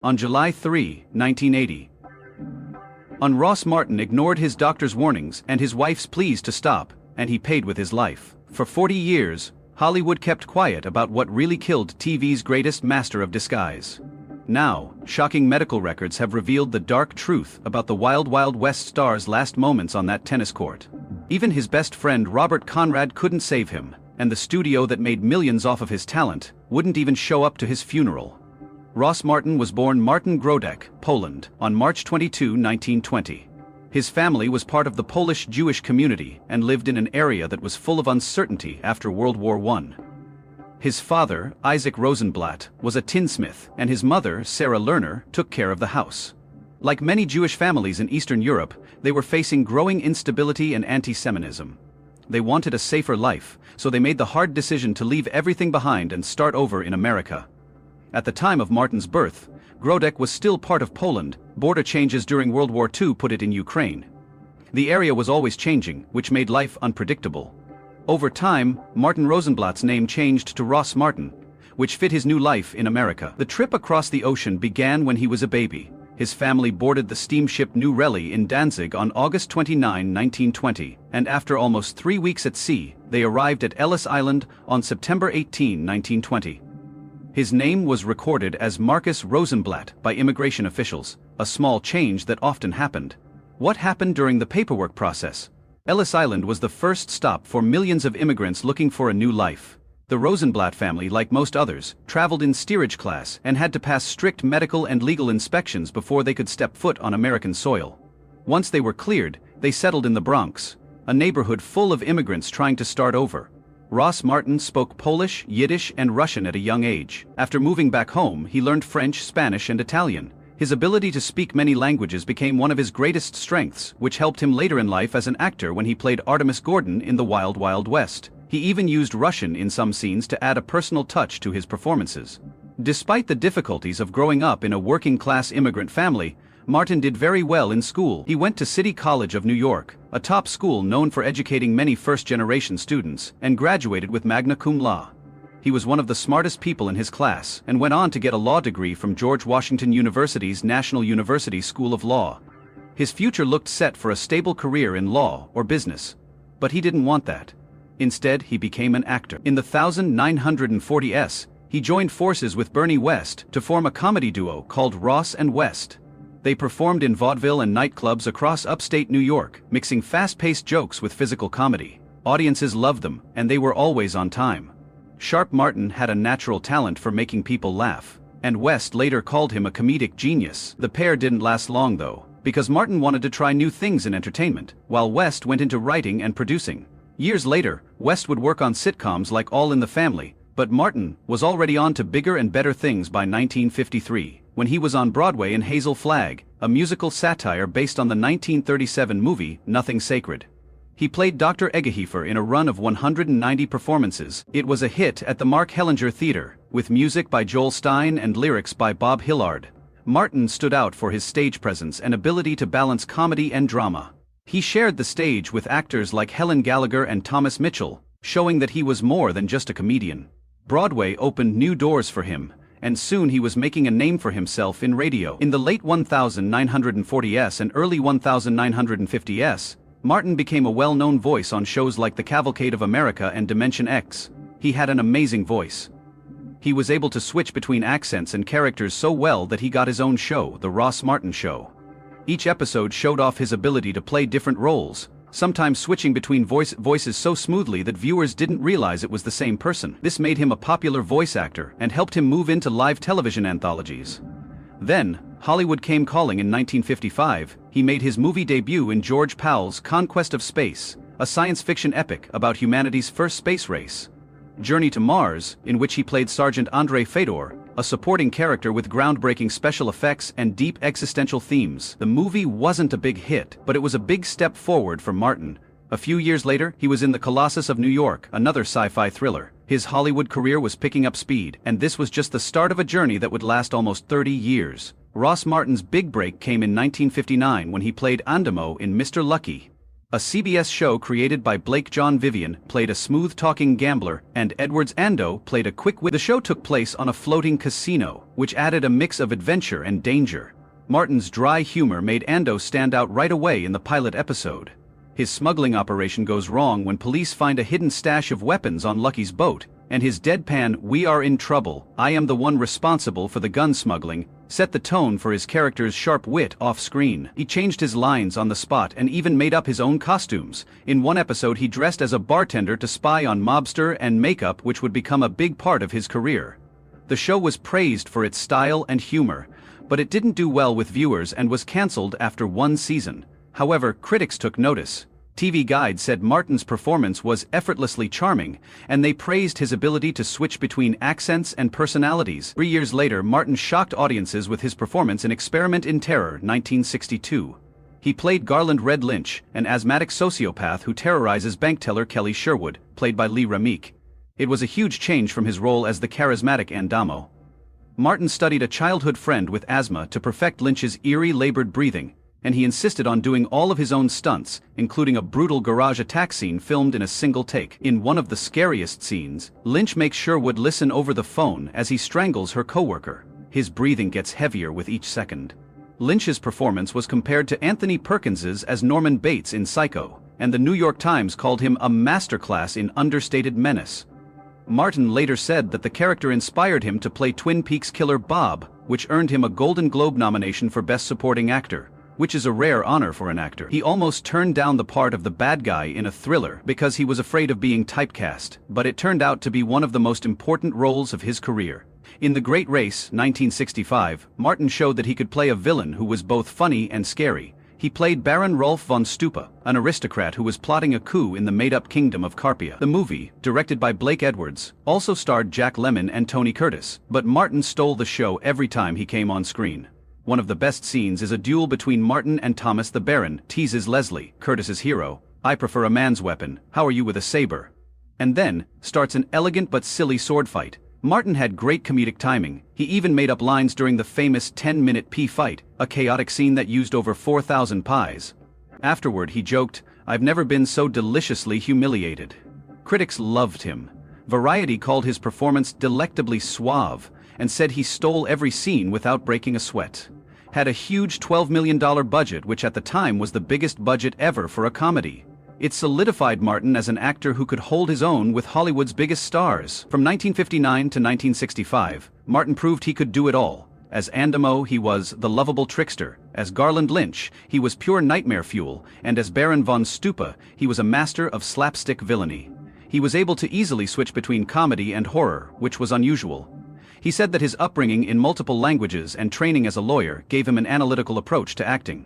On July 3, 1980. Ross Martin ignored his doctor's warnings and his wife's pleas to stop, and he paid with his life. For 40 years, Hollywood kept quiet about what really killed TV's greatest master of disguise. Now, shocking medical records have revealed the dark truth about the Wild Wild West star's last moments on that tennis court. Even his best friend Robert Conrad couldn't save him, and the studio that made millions off of his talent wouldn't even show up to his funeral. Ross Martin was born Martin Grodek, Poland, on March 22, 1920. His family was part of the Polish Jewish community and lived in an area that was full of uncertainty after World War I. His father, Isaac Rosenblatt, was a tinsmith, and his mother, Sarah Lerner, took care of the house. Like many Jewish families in Eastern Europe, they were facing growing instability and anti-Semitism. They wanted a safer life, so they made the hard decision to leave everything behind and start over in America. At the time of Martin's birth, Grodek was still part of Poland. Border changes during World War II put it in Ukraine. The area was always changing, which made life unpredictable. Over time, Martin Rosenblatt's name changed to Ross Martin, which fit his new life in America. The trip across the ocean began when he was a baby. His family boarded the steamship New Reli in Danzig on August 29, 1920, and after almost 3 weeks at sea, they arrived at Ellis Island on September 18, 1920. His name was recorded as Marcus Rosenblatt by immigration officials, a small change that often happened. What happened during the paperwork process? Ellis Island was the first stop for millions of immigrants looking for a new life. The Rosenblatt family, like most others, traveled in steerage class and had to pass strict medical and legal inspections before they could step foot on American soil. Once they were cleared, they settled in the Bronx, a neighborhood full of immigrants trying to start over. Ross Martin spoke Polish, Yiddish, and Russian at a young age. After moving back home, he learned French, Spanish, and Italian. His ability to speak many languages became one of his greatest strengths, which helped him later in life as an actor when he played Artemus Gordon in The Wild Wild West. He even used Russian in some scenes to add a personal touch to his performances. Despite the difficulties of growing up in a working-class immigrant family, Martin did very well in school. He went to City College of New York, a top school known for educating many first-generation students, and graduated with magna cum laude. He was one of the smartest people in his class and went on to get a law degree from George Washington University's National University School of Law. His future looked set for a stable career in law or business. But he didn't want that. Instead, he became an actor. In the 1940s, he joined forces with Bernie West to form a comedy duo called Ross and West. They performed in vaudeville and nightclubs across upstate New York, mixing fast-paced jokes with physical comedy. Audiences loved them, and they were always on time. Sharp Martin had a natural talent for making people laugh, and West later called him a comedic genius. The pair didn't last long though, because Martin wanted to try new things in entertainment, while West went into writing and producing. Years later, West would work on sitcoms like All in the Family, but Martin was already on to bigger and better things by 1953, when he was on Broadway in Hazel Flag, a musical satire based on the 1937 movie Nothing Sacred. He played Dr. Egehefer in a run of 190 performances. It was a hit at the Mark Hellinger Theater, with music by Joel Stein and lyrics by Bob Hillard. Martin stood out for his stage presence and ability to balance comedy and drama. He shared the stage with actors like Helen Gallagher and Thomas Mitchell, showing that he was more than just a comedian. Broadway opened new doors for him, and soon he was making a name for himself in radio. In the late 1940s and early 1950s, Martin became a well-known voice on shows like The Cavalcade of America and Dimension X. He had an amazing voice. He was able to switch between accents and characters so well that he got his own show, The Ross Martin Show. Each episode showed off his ability to play different roles, sometimes switching between voices so smoothly that viewers didn't realize it was the same person. This made him a popular voice actor and helped him move into live television anthologies. Then, Hollywood came calling in 1955. He made his movie debut in George Powell's Conquest of Space, a science fiction epic about humanity's first space race. Journey to Mars, in which he played Sergeant Andrei Fedor, a supporting character with groundbreaking special effects and deep existential themes. The movie wasn't a big hit, but it was a big step forward for Martin. A few years later, he was in The Colossus of New York, another sci-fi thriller. His Hollywood career was picking up speed, and this was just the start of a journey that would last almost 30 years. Ross Martin's big break came in 1959 when he played Andemo in Mr. Lucky. A CBS show created by Blake John Vivian played a smooth-talking gambler, and Edwards Ando played a quick-witted. The show took place on a floating casino, which added a mix of adventure and danger. Martin's dry humor made Ando stand out right away in the pilot episode. His smuggling operation goes wrong when police find a hidden stash of weapons on Lucky's boat, and his deadpan "We are in trouble, I am the one responsible for the gun smuggling" set the tone for his character's sharp wit off-screen. He changed his lines on the spot and even made up his own costumes. In one episode he dressed as a bartender to spy on mobster and makeup, which would become a big part of his career. The show was praised for its style and humor, but it didn't do well with viewers and was cancelled after one season. However, critics took notice. TV Guide said Martin's performance was effortlessly charming, and they praised his ability to switch between accents and personalities. 3 years later, Martin shocked audiences with his performance in Experiment in Terror, 1962. He played Garland Red Lynch, an asthmatic sociopath who terrorizes bank teller Kelly Sherwood, played by Lee Remick. It was a huge change from his role as the charismatic Andamo. Martin studied a childhood friend with asthma to perfect Lynch's eerie labored breathing, and he insisted on doing all of his own stunts, including a brutal garage attack scene filmed in a single take. In one of the scariest scenes, Lynch makes Sherwood listen over the phone as he strangles her coworker. His breathing gets heavier with each second. Lynch's performance was compared to Anthony Perkins's as Norman Bates in Psycho, and the New York Times called him a masterclass in understated menace. Martin later said that the character inspired him to play Twin Peaks killer Bob, which earned him a Golden Globe nomination for Best Supporting Actor, which is a rare honor for an actor. He almost turned down the part of the bad guy in a thriller because he was afraid of being typecast, but it turned out to be one of the most important roles of his career. In The Great Race, 1965, Martin showed that he could play a villain who was both funny and scary. He played Baron Rolf von Stupa, an aristocrat who was plotting a coup in the made-up kingdom of Carpia. The movie, directed by Blake Edwards, also starred Jack Lemmon and Tony Curtis, but Martin stole the show every time he came on screen. One of the best scenes is a duel between Martin and Thomas the Baron. Teases Leslie, Curtis's hero, "I prefer a man's weapon, how are you with a saber?" And then, starts an elegant but silly sword fight. Martin had great comedic timing. He even made up lines during the famous 10-minute pea fight, a chaotic scene that used over 4,000 pies. Afterward he joked, "I've never been so deliciously humiliated." Critics loved him. Variety called his performance delectably suave, and said he stole every scene without breaking a sweat. Had a huge $12 million budget, which at the time was the biggest budget ever for a comedy. It solidified Martin as an actor who could hold his own with Hollywood's biggest stars. From 1959 to 1965, Martin proved he could do it all. As Andamo, he was the lovable trickster. As Garland Lynch, he was pure nightmare fuel, and as Baron von Stupa, he was a master of slapstick villainy. He was able to easily switch between comedy and horror, which was unusual. He said that his upbringing in multiple languages and training as a lawyer gave him an analytical approach to acting.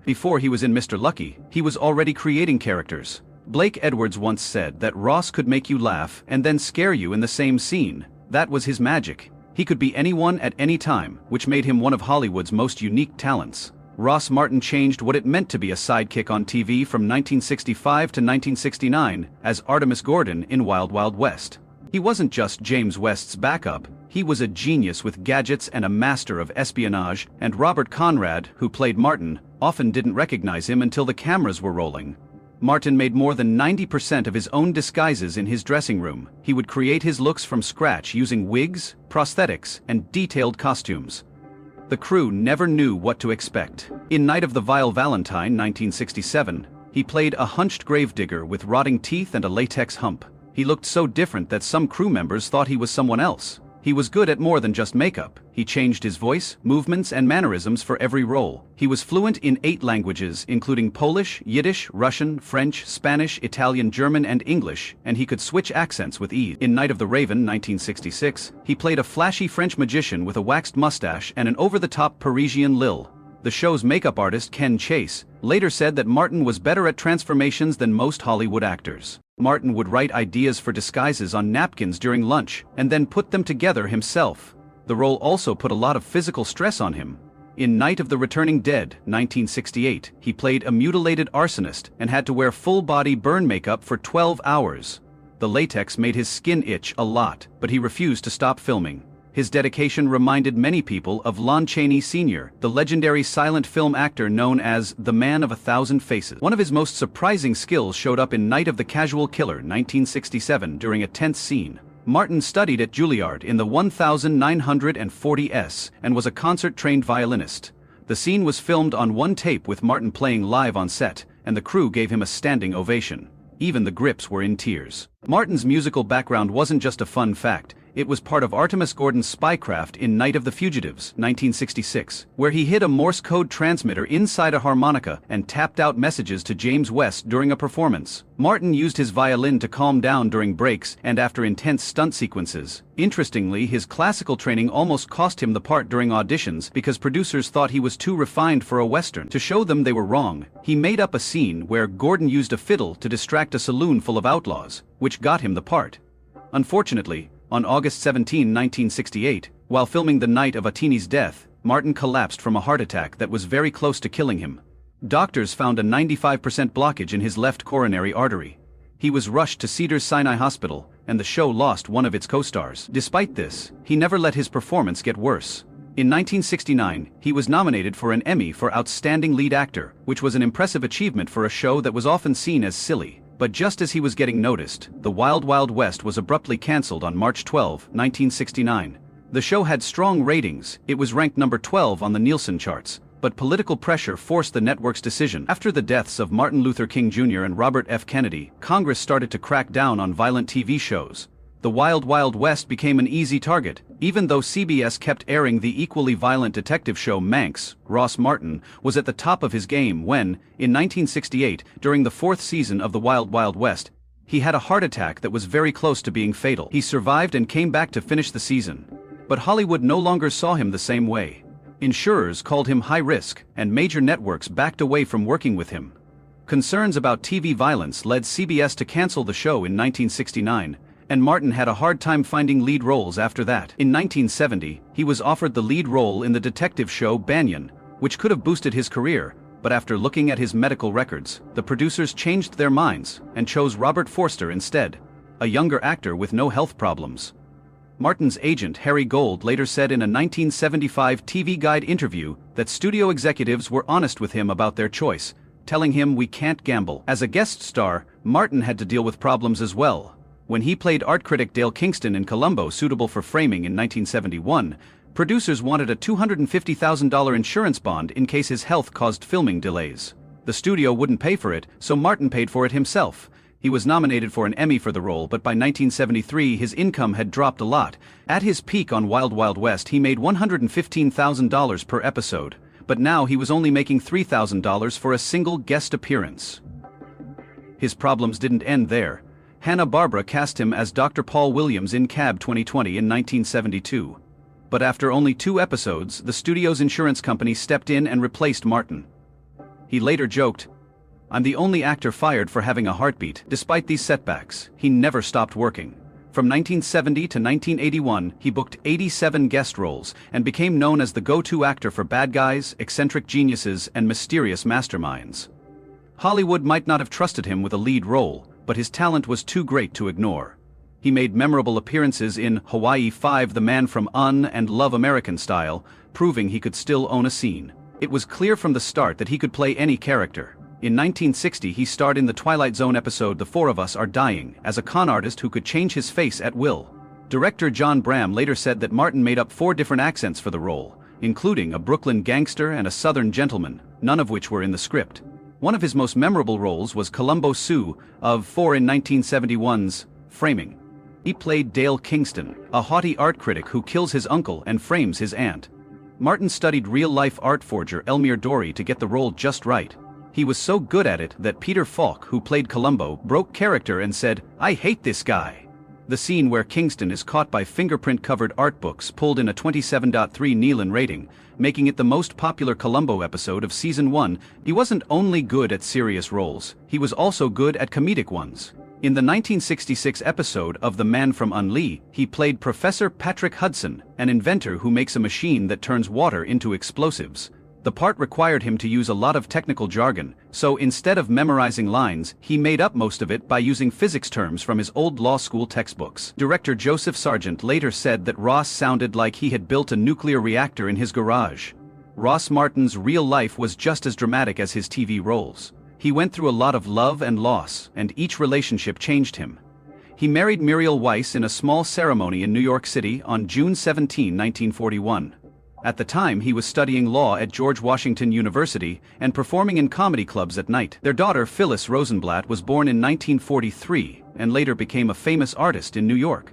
Before he was in Mr. Lucky, he was already creating characters. Blake Edwards once said that Ross could make you laugh and then scare you in the same scene. That was his magic. He could be anyone at any time, which made him one of Hollywood's most unique talents. Ross Martin changed what it meant to be a sidekick on TV from 1965 to 1969 as Artemus Gordon in Wild Wild West. He wasn't just James West's backup, he was a genius with gadgets and a master of espionage, and Robert Conrad, who played Martin, often didn't recognize him until the cameras were rolling. Martin made more than 90% of his own disguises in his dressing room. He would create his looks from scratch using wigs, prosthetics, and detailed costumes. The crew never knew what to expect. In Night of the Vile Valentine, 1967, he played a hunched gravedigger with rotting teeth and a latex hump. He looked so different that some crew members thought he was someone else. He was good at more than just makeup. He changed his voice, movements, and mannerisms for every role. He was fluent in 8 languages, including Polish, Yiddish, Russian, French, Spanish, Italian, German, and English, and he could switch accents with ease. In Night of the Raven, 1966, he played a flashy French magician with a waxed mustache and an over-the-top Parisian Lil. The show's makeup artist, Ken Chase, later said that Martin was better at transformations than most Hollywood actors. Martin would write ideas for disguises on napkins during lunch, and then put them together himself. The role also put a lot of physical stress on him. In Night of the Returning Dead, 1968, he played a mutilated arsonist and had to wear full-body burn makeup for 12 hours. The latex made his skin itch a lot, but he refused to stop filming. His dedication reminded many people of Lon Chaney Sr., the legendary silent film actor known as the Man of a Thousand Faces. One of his most surprising skills showed up in Night of the Casual Killer, 1967, during a tense scene. Martin studied at Juilliard in the 1940s and was a concert-trained violinist. The scene was filmed on one tape with Martin playing live on set, and the crew gave him a standing ovation. Even the grips were in tears. Martin's musical background wasn't just a fun fact. It was part of Artemus Gordon's spycraft in Night of the Fugitives, 1966, where he hid a Morse code transmitter inside a harmonica and tapped out messages to James West during a performance. Martin used his violin to calm down during breaks and after intense stunt sequences. Interestingly, his classical training almost cost him the part during auditions because producers thought he was too refined for a Western. To show them they were wrong, he made up a scene where Gordon used a fiddle to distract a saloon full of outlaws, which got him the part. Unfortunately, on August 17, 1968, while filming the night of Atini's death, Martin collapsed from a heart attack that was very close to killing him. Doctors found a 95% blockage in his left coronary artery. He was rushed to Cedars-Sinai Hospital, and the show lost one of its co-stars. Despite this, he never let his performance get worse. In 1969, he was nominated for an Emmy for Outstanding Lead Actor, which was an impressive achievement for a show that was often seen as silly. But just as he was getting noticed, The Wild Wild West was abruptly cancelled on March 12, 1969. The show had strong ratings, it was ranked number 12 on the Nielsen charts, but political pressure forced the network's decision. After the deaths of Martin Luther King Jr. and Robert F. Kennedy, Congress started to crack down on violent TV shows. The Wild Wild West became an easy target, even though CBS kept airing the equally violent detective show Manx. Ross Martin was at the top of his game when, in 1968, during the fourth season of The Wild Wild West, he had a heart attack that was very close to being fatal. He survived and came back to finish the season. But Hollywood no longer saw him the same way. Insurers called him high risk, and major networks backed away from working with him. Concerns about TV violence led CBS to cancel the show in 1969. And Martin had a hard time finding lead roles after that. In 1970, he was offered the lead role in the detective show Banyan, which could have boosted his career, but after looking at his medical records, the producers changed their minds and chose Robert Forster instead, a younger actor with no health problems. Martin's agent Harry Gold later said in a 1975 TV Guide interview that studio executives were honest with him about their choice, telling him, "We can't gamble." As a guest star, Martin had to deal with problems as well. When he played art critic Dale Kingston in Columbo, suitable for framing in 1971, producers wanted a $250,000 insurance bond in case his health caused filming delays. The studio wouldn't pay for it, so Martin paid for it himself. He was nominated for an Emmy for the role, but by 1973 his income had dropped a lot. At his peak on Wild Wild West he made $115,000 per episode, but now he was only making $3,000 for a single guest appearance. His problems didn't end there. Hanna-Barbera cast him as Dr. Paul Williams in Cab 2020 in 1972. But after only 2 episodes, the studio's insurance company stepped in and replaced Martin. He later joked, "I'm the only actor fired for having a heartbeat." Despite these setbacks, he never stopped working. From 1970 to 1981, he booked 87 guest roles and became known as the go-to actor for bad guys, eccentric geniuses, and mysterious masterminds. Hollywood might not have trusted him with a lead role, but his talent was too great to ignore. He made memorable appearances in Hawaii 5, The Man from Un, and Love American Style, proving he could still own a scene. It was clear from the start that he could play any character. In 1960 he starred in the Twilight Zone episode The Four of Us Are Dying as a con artist who could change his face at will. Director John Bram later said that Martin made up 4 different accents for the role, including a Brooklyn gangster and a Southern gentleman, none of which were in the script. One of his most memorable roles was Columbo Sue of 4 in 1971's Framing. He played Dale Kingston, a haughty art critic who kills his uncle and frames his aunt. Martin studied real-life art forger Elmire Dorey to get the role just right. He was so good at it that Peter Falk, who played Columbo, broke character and said, "I hate this guy." The scene where Kingston is caught by fingerprint-covered art books pulled in a 27.3 Nielsen rating, making it the most popular Columbo episode of Season 1. He wasn't only good at serious roles, he was also good at comedic ones. In the 1966 episode of The Man from Unlee, he played Professor Patrick Hudson, an inventor who makes a machine that turns water into explosives. The part required him to use a lot of technical jargon, so instead of memorizing lines, he made up most of it by using physics terms from his old law school textbooks. Director Joseph Sargent later said that Ross sounded like he had built a nuclear reactor in his garage. Ross Martin's real life was just as dramatic as his TV roles. He went through a lot of love and loss, and each relationship changed him. He married Muriel Weiss in a small ceremony in New York City on June 17, 1941. At the time, he was studying law at George Washington University and performing in comedy clubs at night. Their daughter Phyllis Rosenblatt was born in 1943 and later became a famous artist in New York.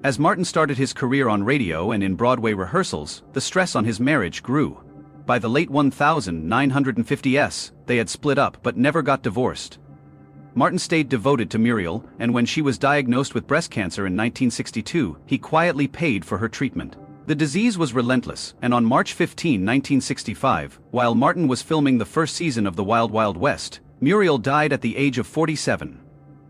As Martin started his career on radio and in Broadway rehearsals, the stress on his marriage grew. By the late 1950s, they had split up but never got divorced. Martin stayed devoted to Muriel, and when she was diagnosed with breast cancer in 1962, he quietly paid for her treatment. The disease was relentless, and on March 15, 1965, while Martin was filming the first season of The Wild Wild West, Muriel died at the age of 47.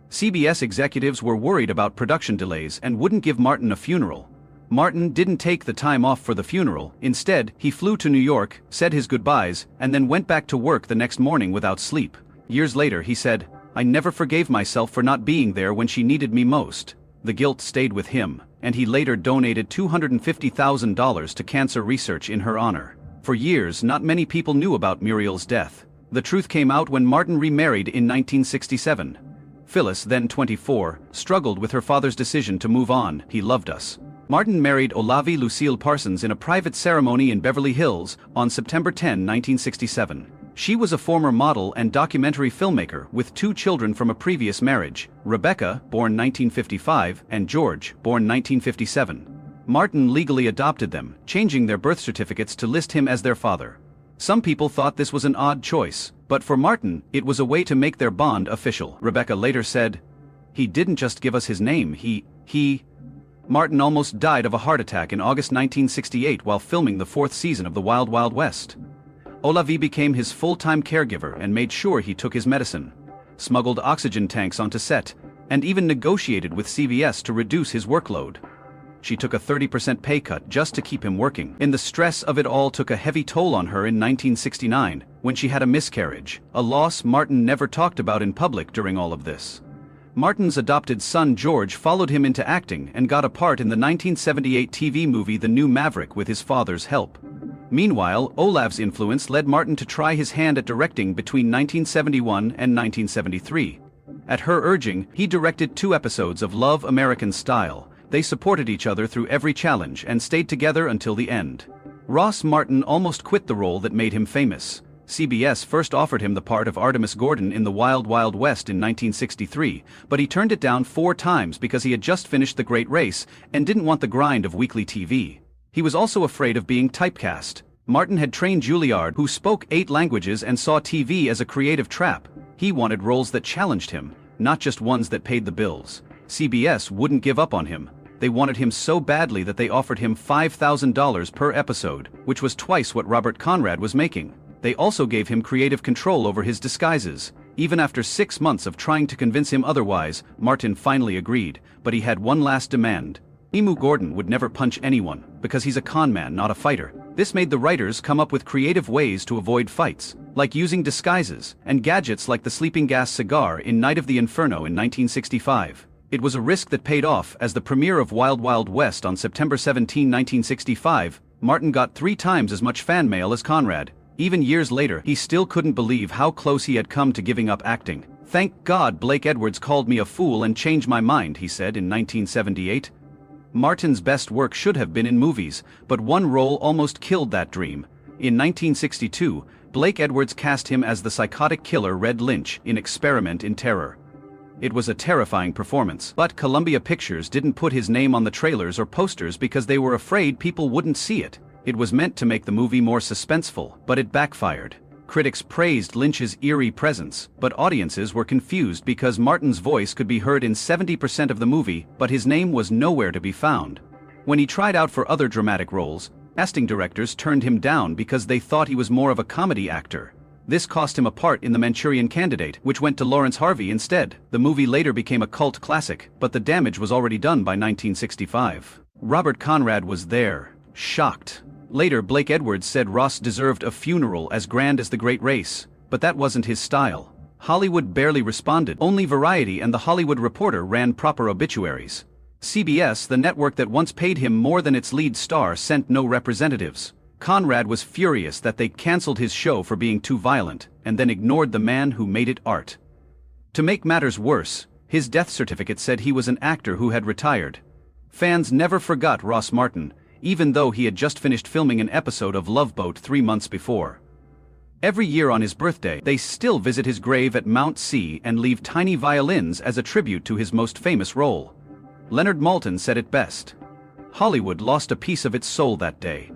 CBS executives were worried about production delays and wouldn't give Martin a funeral. Martin didn't take the time off for the funeral. Instead, he flew to New York, said his goodbyes, and then went back to work the next morning without sleep. Years later, he said, "I never forgave myself for not being there when she needed me most." The guilt stayed with him, and he later donated $250,000 to cancer research in her honor. For years, not many people knew about Muriel's death. The truth came out when Martin remarried in 1967. Phyllis, then 24, struggled with her father's decision to move on. "He loved us." Martin married Olavi Lucille Parsons in a private ceremony in Beverly Hills on September 10, 1967. She was a former model and documentary filmmaker with 2 children from a previous marriage, Rebecca, born 1955, and George, born 1957. Martin legally adopted them, changing their birth certificates to list him as their father. Some people thought this was an odd choice, but for Martin, it was a way to make their bond official. Rebecca later said, "He didn't just give us his name, Martin almost died of a heart attack in August 1968 while filming the 4th season of The Wild Wild West. Olavi became his full-time caregiver and made sure he took his medicine, smuggled oxygen tanks onto set, and even negotiated with CBS to reduce his workload. She took a 30% pay cut just to keep him working. And the stress of it all took a heavy toll on her in 1969, when she had a miscarriage, a loss Martin never talked about in public during all of this. Martin's adopted son George followed him into acting and got a part in the 1978 TV movie The New Maverick with his father's help. Meanwhile, Olav's influence led Martin to try his hand at directing between 1971 and 1973. At her urging, he directed 2 episodes of Love American Style. They supported each other through every challenge and stayed together until the end. Ross Martin almost quit the role that made him famous. CBS first offered him the part of Artemus Gordon in The Wild Wild West in 1963, but he turned it down 4 times because he had just finished The Great Race and didn't want the grind of weekly TV. He was also afraid of being typecast. Martin had trained Juilliard, who spoke 8 languages and saw TV as a creative trap. He wanted roles that challenged him, not just ones that paid the bills. CBS wouldn't give up on him. They wanted him so badly that they offered him $5,000 per episode, which was twice what Robert Conrad was making. They also gave him creative control over his disguises. Even after 6 months of trying to convince him otherwise, Martin finally agreed, but he had one last demand. Emu Gordon would never punch anyone, because he's a con man, not a fighter. This made the writers come up with creative ways to avoid fights, like using disguises and gadgets like the sleeping gas cigar in Night of the Inferno in 1965. It was a risk that paid off. As the premiere of Wild Wild West on September 17, 1965, Martin got 3 times as much fan mail as Conrad. Even years later, he still couldn't believe how close he had come to giving up acting. "Thank God Blake Edwards called me a fool and changed my mind," he said in 1978. Martin's best work should have been in movies, but one role almost killed that dream. In 1962, Blake Edwards cast him as the psychotic killer Red Lynch in Experiment in Terror. It was a terrifying performance, but Columbia Pictures didn't put his name on the trailers or posters because they were afraid people wouldn't see it. It was meant to make the movie more suspenseful, but it backfired. Critics praised Lynch's eerie presence, but audiences were confused because Martin's voice could be heard in 70% of the movie, but his name was nowhere to be found. When he tried out for other dramatic roles, casting directors turned him down because they thought he was more of a comedy actor. This cost him a part in The Manchurian Candidate, which went to Lawrence Harvey instead. The movie later became a cult classic, but the damage was already done by 1965. Robert Conrad was there, shocked. Later, Blake Edwards said Ross deserved a funeral as grand as The Great Race, but that wasn't his style. Hollywood barely responded. Only Variety and The Hollywood Reporter ran proper obituaries. CBS, the network that once paid him more than its lead star, sent no representatives. Conrad was furious that they canceled his show for being too violent, and then ignored the man who made it art. To make matters worse, his death certificate said he was an actor who had retired. Fans never forgot Ross Martin, even though he had just finished filming an episode of Love Boat 3 months before. Every year on his birthday, they still visit his grave at Mount C and leave tiny violins as a tribute to his most famous role. Leonard Maltin said it best. Hollywood lost a piece of its soul that day.